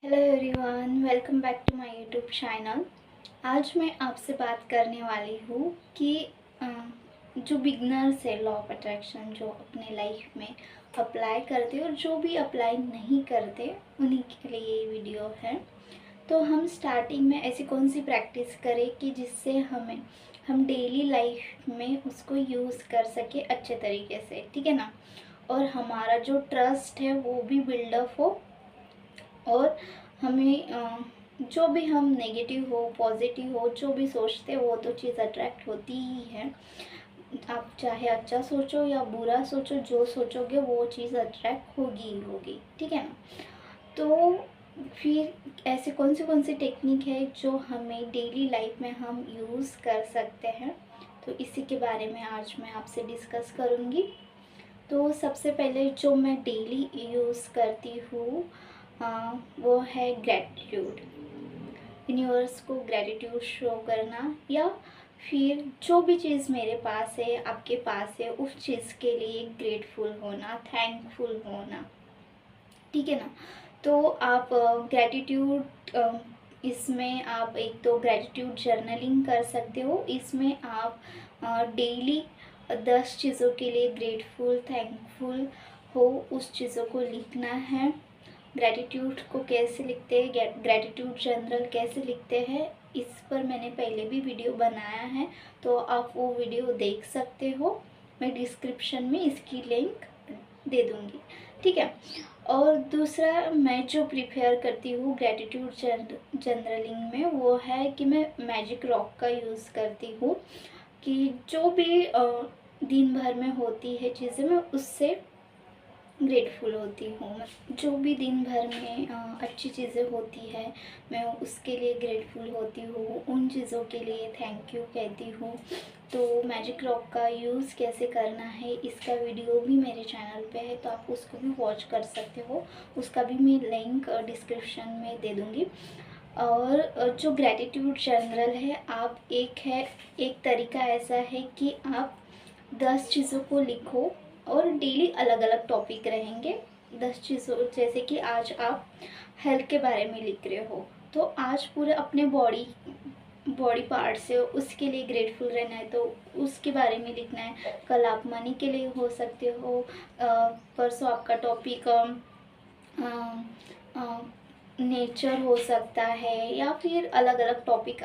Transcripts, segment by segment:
Hello everyone, welcome back to my YouTube channel. आज मैं आपसे बात करने वाली हूँ कि जो बिगनर्स है लॉ ऑफ अट्रैक्शन, जो अपने लाइफ में अप्लाई करते और जो भी अप्लाई नहीं करते, उन्हीं के लिए ये वीडियो है। तो हम स्टार्टिंग में ऐसी कौन सी प्रैक्टिस करें कि जिससे हम डेली लाइफ में उसको यूज़ कर सके अच्छे तरीके से, ठीक है ना। और हमारा जो ट्रस्ट है वो भी बिल्डअप हो, और हमें जो भी हम नेगेटिव हो पॉजिटिव हो जो भी सोचते हो वो तो चीज़ अट्रैक्ट होती ही है। आप चाहे अच्छा सोचो या बुरा सोचो, जो सोचोगे वो चीज़ अट्रैक्ट होगी ही होगी, ठीक है ना। तो फिर ऐसे कौन सी टेक्निक है जो हमें डेली लाइफ में हम यूज़ कर सकते हैं, तो इसी के बारे में आज मैं आपसे डिस्कस करूँगी। तो सबसे पहले जो मैं डेली यूज़ करती हूँ वो है ग्रैटिट्यूड। यूनिवर्स को ग्रैटिट्यूड शो करना, या फिर जो भी चीज़ मेरे पास है आपके पास है उस चीज़ के लिए ग्रेटफुल होना, थैंकफुल होना, ठीक है ना। तो आप ग्रैटिट्यूड इसमें आप एक तो ग्रैटिट्यूड जर्नलिंग कर सकते हो। इसमें आप डेली 10 चीज़ों के लिए ग्रेटफुल थैंकफुल हो, उस चीज़ों को लिखना है। ग्रैटिट्यूड को कैसे लिखते हैं, ग्रैटिट्यूड जनरल कैसे लिखते हैं, इस पर मैंने पहले भी वीडियो बनाया है, तो आप वो वीडियो देख सकते हो। मैं डिस्क्रिप्शन में इसकी लिंक दे दूँगी, ठीक है। और दूसरा मैं जो प्रिपेयर करती हूँ ग्रैटिट्यूड जनरलिंग में, वो है कि मैं मैजिक रॉक का यूज़ करती हूँ। कि जो भी दिन भर में होती है चीज़ें, मैं उससे ग्रेटफुल होती हूँ। जो भी दिन भर में अच्छी चीज़ें होती है मैं उसके लिए ग्रेटफुल होती हूँ, उन चीज़ों के लिए थैंक यू कहती हूँ। तो मैजिक रॉक का यूज़ कैसे करना है इसका वीडियो भी मेरे चैनल पे है, तो आप उसको भी वॉच कर सकते हो। उसका भी मैं लिंक डिस्क्रिप्शन में दे दूँगी। और जो ग्रैटिट्यूड जनरल है, आप एक तरीका ऐसा है कि आप 10 चीज़ों को लिखो, और डेली अलग अलग टॉपिक रहेंगे। 10 चीज़ों, जैसे कि आज आप हेल्थ के बारे में लिख रहे हो, तो आज पूरे अपने बॉडी बॉडी पार्ट से उसके लिए ग्रेटफुल रहना है, तो उसके बारे में लिखना है। कल आप मनी के लिए हो सकते हो, परसों आपका टॉपिक नेचर हो सकता है, या फिर अलग अलग टॉपिक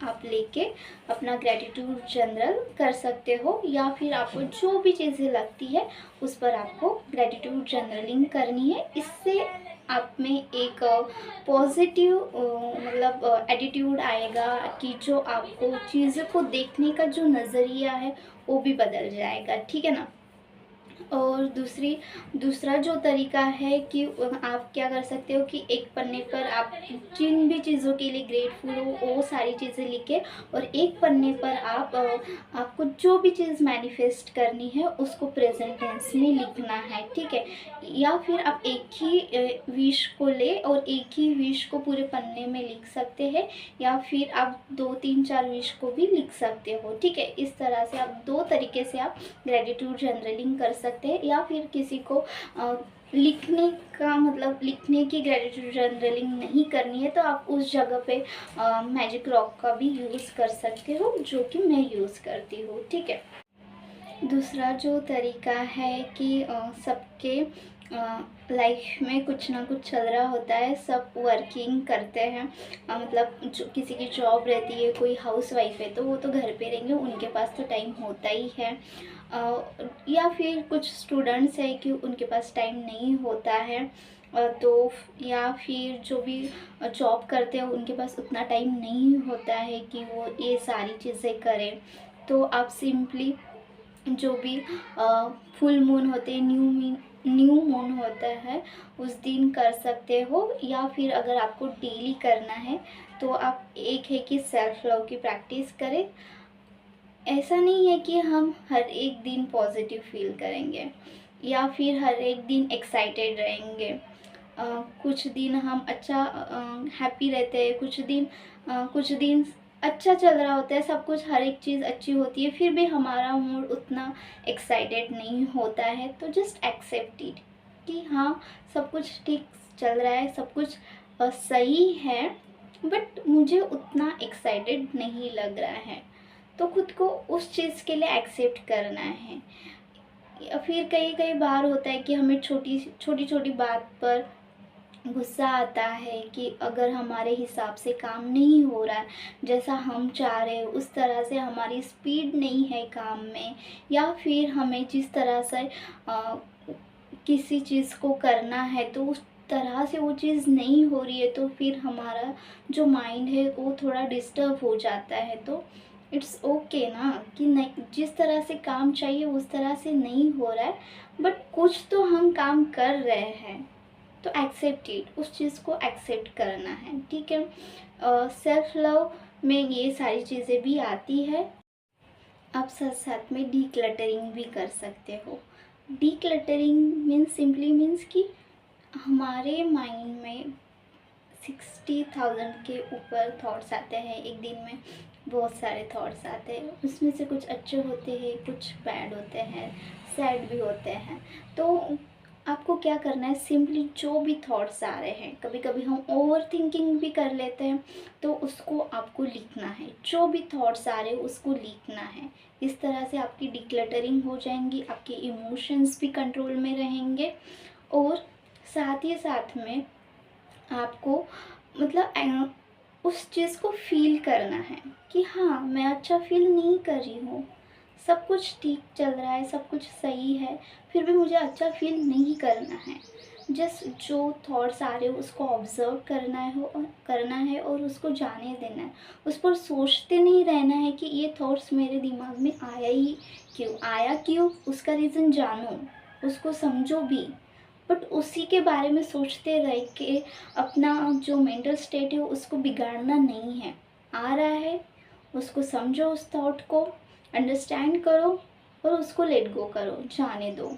आप लेके अपना ग्रैटिट्यूड जनरल कर सकते हो। या फिर आपको जो भी चीज़ें लगती है उस पर आपको ग्रैटिट्यूड जनरलिंग करनी है। इससे आप में एक पॉजिटिव मतलब एटीट्यूड आएगा, कि जो आपको चीज़ों को देखने का जो नज़रिया है वो भी बदल जाएगा, ठीक है ना। और दूसरा जो तरीका है कि आप क्या कर सकते हो कि एक पन्ने पर आप जिन भी चीज़ों के लिए ग्रेटफुल हो वो सारी चीज़ें लिखे, और एक पन्ने पर आपको जो भी चीज़ मैनिफेस्ट करनी है उसको प्रेजेंट टेंस में लिखना है, ठीक है। या फिर आप एक ही विश को ले और एक ही विश को पूरे पन्ने में लिख सकते हैं, या फिर आप 2 3 4 विश को भी लिख सकते हो, ठीक है। इस तरह से आप 2 तरीके से आप ग्रेटिट्यूड जनरलिंग कर सकते हैं। या फिर किसी को लिखने का मतलब लिखने की ग्रेटिट्यूड जनरलिंग नहीं करनी है, तो आप उस जगह पे मैजिक रॉक का भी यूज़ कर सकते हो, जो कि मैं यूज़ करती हूँ, ठीक है। दूसरा जो तरीका है कि सबके लाइफ में कुछ ना कुछ चल रहा होता है, सब वर्किंग करते हैं। मतलब जो किसी की जॉब रहती है, कोई हाउस वाइफ है तो वो तो घर पे रहेंगे, उनके पास तो टाइम होता ही है। या फिर कुछ स्टूडेंट्स है कि उनके पास टाइम नहीं होता है, तो या फिर जो भी जॉब करते हैं उनके पास उतना टाइम नहीं होता है कि वो ये सारी चीज़ें करें। तो आप सिंपली जो भी फुल मून होते हैं, न्यू मून होता है, उस दिन कर सकते हो। या फिर अगर आपको डेली करना है तो आप एक है कि सेल्फ लव की प्रैक्टिस करें। ऐसा नहीं है कि हम हर एक दिन पॉजिटिव फील करेंगे या फिर हर एक दिन एक्साइटेड रहेंगे। कुछ दिन हम अच्छा हैप्पी रहते हैं, कुछ दिन अच्छा चल रहा होता है, सब कुछ हर एक चीज़ अच्छी होती है, फिर भी हमारा मूड उतना एक्साइटेड नहीं होता है। तो जस्ट एक्सेप्ट इट कि हाँ, सब कुछ ठीक चल रहा है, सब कुछ सही है, बट मुझे उतना एक्साइटेड नहीं लग रहा है। तो खुद को उस चीज़ के लिए एक्सेप्ट करना है। या फिर कई कई बार होता है कि हमें छोटी छोटी छोटी बात पर गुस्सा आता है कि अगर हमारे हिसाब से काम नहीं हो रहा है, जैसा हम चाह रहे हैं उस तरह से हमारी स्पीड नहीं है काम में, या फिर हमें जिस तरह से किसी चीज़ को करना है तो उस तरह से वो चीज़ नहीं हो रही है, तो फिर हमारा जो माइंड है वो थोड़ा डिस्टर्ब हो जाता है। तो इट्स ओके ना कि नहीं, जिस तरह से काम चाहिए उस तरह से नहीं हो रहा है, बट कुछ तो हम काम कर रहे हैं, तो एक्सेप्ट इट, उस चीज़ को एक्सेप्ट करना है, ठीक है। सेल्फ लव में ये सारी चीज़ें भी आती है। आप साथ साथ में डीक्लटरिंग भी कर सकते हो। डीक्लटरिंग मीन्स सिंपली मीन्स कि हमारे माइंड में 60,000 के ऊपर थॉट्स आते हैं एक दिन में, बहुत सारे थॉट्स आते हैं, उसमें से कुछ अच्छे होते हैं, कुछ बैड होते हैं, सैड भी होते हैं। तो आपको क्या करना है, सिंपली जो भी थॉट्स आ रहे हैं, कभी कभी हम ओवर थिंकिंग भी कर लेते हैं, तो उसको आपको लिखना है। जो भी थॉट्स आ रहे हैं उसको लिखना है। इस तरह से आपकी डिक्लटरिंग हो जाएंगी, आपके इमोशंस भी कंट्रोल में रहेंगे, और साथ ही साथ में आपको मतलब उस चीज़ को फील करना है कि हाँ, मैं अच्छा फील नहीं कर रही हूँ, सब कुछ ठीक चल रहा है, सब कुछ सही है, फिर भी मुझे अच्छा फील नहीं करना है। जस्ट जो थॉट्स आ रहे हो उसको ऑब्ज़र्व करना है और उसको जाने देना है। उस पर सोचते नहीं रहना है कि ये थॉट्स मेरे दिमाग में आया क्यों, उसका रीज़न जानो, उसको समझो भी, बट उसी के बारे में सोचते रह के अपना जो मेंटल स्टेट है उसको बिगाड़ना नहीं है। आ रहा है, उसको समझो, उस थॉट को अंडरस्टैंड करो और उसको लेट गो करो, जाने दो,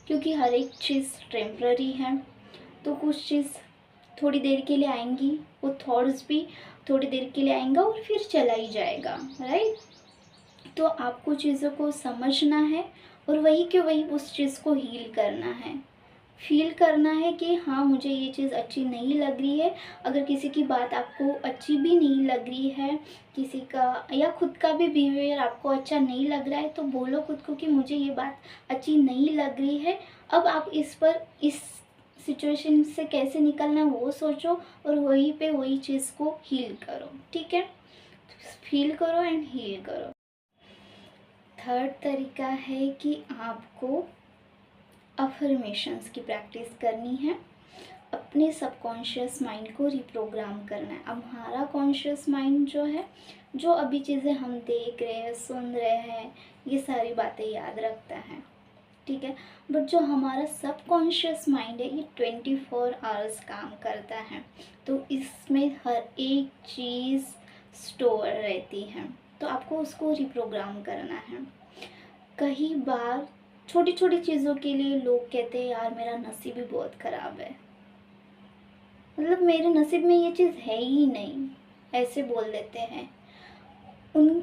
क्योंकि हर एक चीज़ टेम्प्ररी है। तो कुछ चीज़ थोड़ी देर के लिए आएंगी, वो थॉट्स भी थोड़ी देर के लिए आएंगा और फिर चला ही जाएगा, राइट। तो आपको चीज़ों को समझना है और वही के वही उस चीज़ को हील करना है, फील करना है कि हाँ, मुझे ये चीज़ अच्छी नहीं लग रही है। अगर किसी की बात आपको अच्छी भी नहीं लग रही है, किसी का या खुद का भी बिहेवियर आपको अच्छा नहीं लग रहा है, तो बोलो खुद को कि मुझे ये बात अच्छी नहीं लग रही है। अब आप इस सिचुएशन से कैसे निकलना है वो सोचो, और वहीं पे वही चीज़ को हील करो, ठीक है। फील करो एंड हील करो। थर्ड तरीका है कि आपको अफर्मेशंस की प्रैक्टिस करनी है। अपने सबकॉन्शियस माइंड को रिप्रोग्राम करना है। अब हमारा कॉन्शियस माइंड जो है, जो अभी चीज़ें हम देख रहे हैं, सुन रहे हैं, ये सारी बातें याद रखता है, ठीक है। बट जो हमारा सबकॉन्शियस माइंड है, ये 24 आवर्स काम करता है, तो इसमें हर एक चीज़ स्टोर रहती है, तो आपको उसको रिप्रोग्राम करना है। कई बार छोटी छोटी चीज़ों के लिए लोग कहते हैं यार मेरा नसीब ही बहुत ख़राब है, मतलब मेरे नसीब में ये चीज़ है ही नहीं, ऐसे बोल देते हैं। उन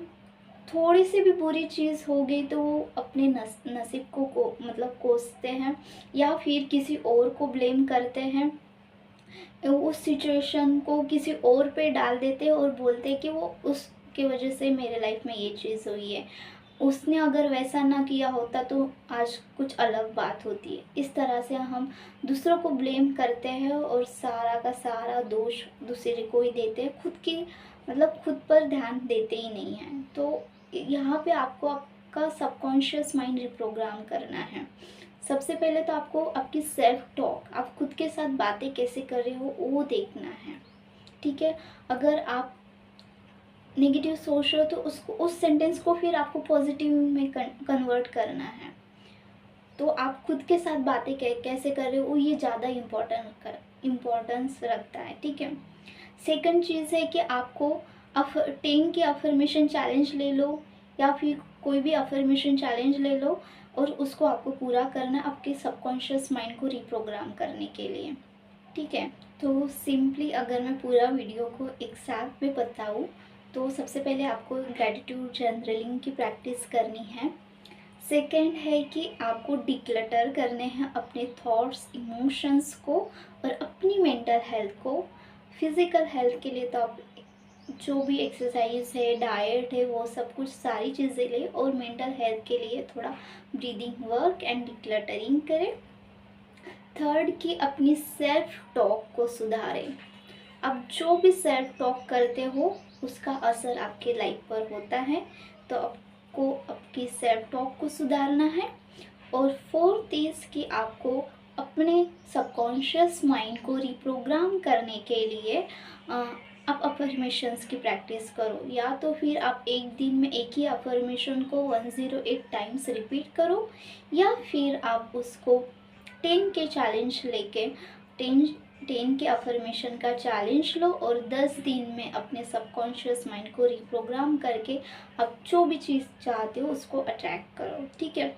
थोड़ी सी भी बुरी चीज़ हो गई तो वो अपने नसीब को मतलब कोसते हैं, या फिर किसी और को ब्लेम करते हैं, उस सिचुएशन को किसी और पे डाल देते हैं और बोलते हैं कि वो उसके वजह से मेरे लाइफ में ये चीज़ हुई है, उसने अगर वैसा ना किया होता तो आज कुछ अलग बात होती है। इस तरह से हम दूसरों को ब्लेम करते हैं और सारा का सारा दोष दूसरे को ही देते हैं, खुद की मतलब खुद पर ध्यान देते ही नहीं हैं। तो यहाँ पे आपको आपका सबकॉन्शियस माइंड रिप्रोग्राम करना है। सबसे पहले तो आपको आपकी सेल्फ टॉक, आप खुद के साथ बातें कैसे कर रहे हो वो देखना है, ठीक है। अगर आप नेगेटिव सोच रहे हो तो उसको उस सेंटेंस को फिर आपको पॉजिटिव में कन्वर्ट करना है। तो आप खुद के साथ बातें कैसे कर रहे हो ये ज़्यादा इम्पोर्टेंस रखता है, ठीक है। सेकंड चीज़ है कि आपको 10 की अफर्मेशन चैलेंज ले लो, या फिर कोई भी अफर्मेशन चैलेंज ले लो, और उसको आपको पूरा करना है आपके सबकॉन्शियस माइंड को रिप्रोग्राम करने के लिए, ठीक है। तो सिंपली अगर मैं पूरा वीडियो को एक साथ में बताऊँ, तो सबसे पहले आपको ग्रैटिट्यूड जर्नलिंग की प्रैक्टिस करनी है। सेकंड है कि आपको डिक्लटर करने हैं अपने थॉट्स, इमोशंस को और अपनी मेंटल हेल्थ को। फिज़िकल हेल्थ के लिए तो आप जो भी एक्सरसाइज है, डाइट है, वो सब कुछ सारी चीज़ें लें, और मेंटल हेल्थ के लिए थोड़ा ब्रीदिंग वर्क एंड डिक्लटरिंग करें। थर्ड कि अपनी सेल्फ टॉक को सुधारें। आप जो भी सेल्फ टॉक करते हो उसका असर आपके लाइफ पर होता है, तो आपको आपकी सेल्फ टॉक को सुधारना है। और फोर्थ इज कि आपको अपने सबकॉन्शियस माइंड को रिप्रोग्राम करने के लिए आप अफर्मेशंस की प्रैक्टिस करो, या तो फिर आप एक दिन में एक ही अफर्मेशन को 108 टाइम्स रिपीट करो, या फिर आप उसको 10 के चैलेंज लेके 10 10 के अफर्मेशन का चैलेंज लो, और 10 दिन में अपने सबकॉन्शियस माइंड को रिप्रोग्राम करके आप जो भी चीज़ चाहते हो उसको अट्रैक्ट करो। ठीक है,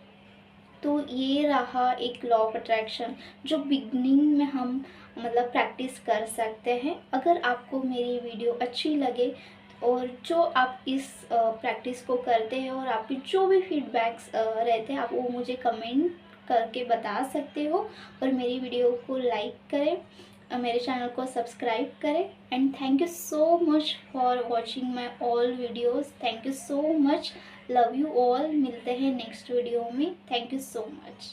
तो ये रहा एक लॉ ऑफ अट्रैक्शन जो बिगनिंग में हम मतलब प्रैक्टिस कर सकते हैं। अगर आपको मेरी वीडियो अच्छी लगे और जो आप इस प्रैक्टिस को करते हैं और आपके जो भी फीडबैक्स रहते हैं, आप वो मुझे कमेंट करके बता सकते हो। और मेरी वीडियो को लाइक करें, मेरे चैनल को सब्सक्राइब करें। And thank you so much for watching my all videos. Thank you so much, love you all. मिलते हैं नेक्स्ट वीडियो में। Thank you so much.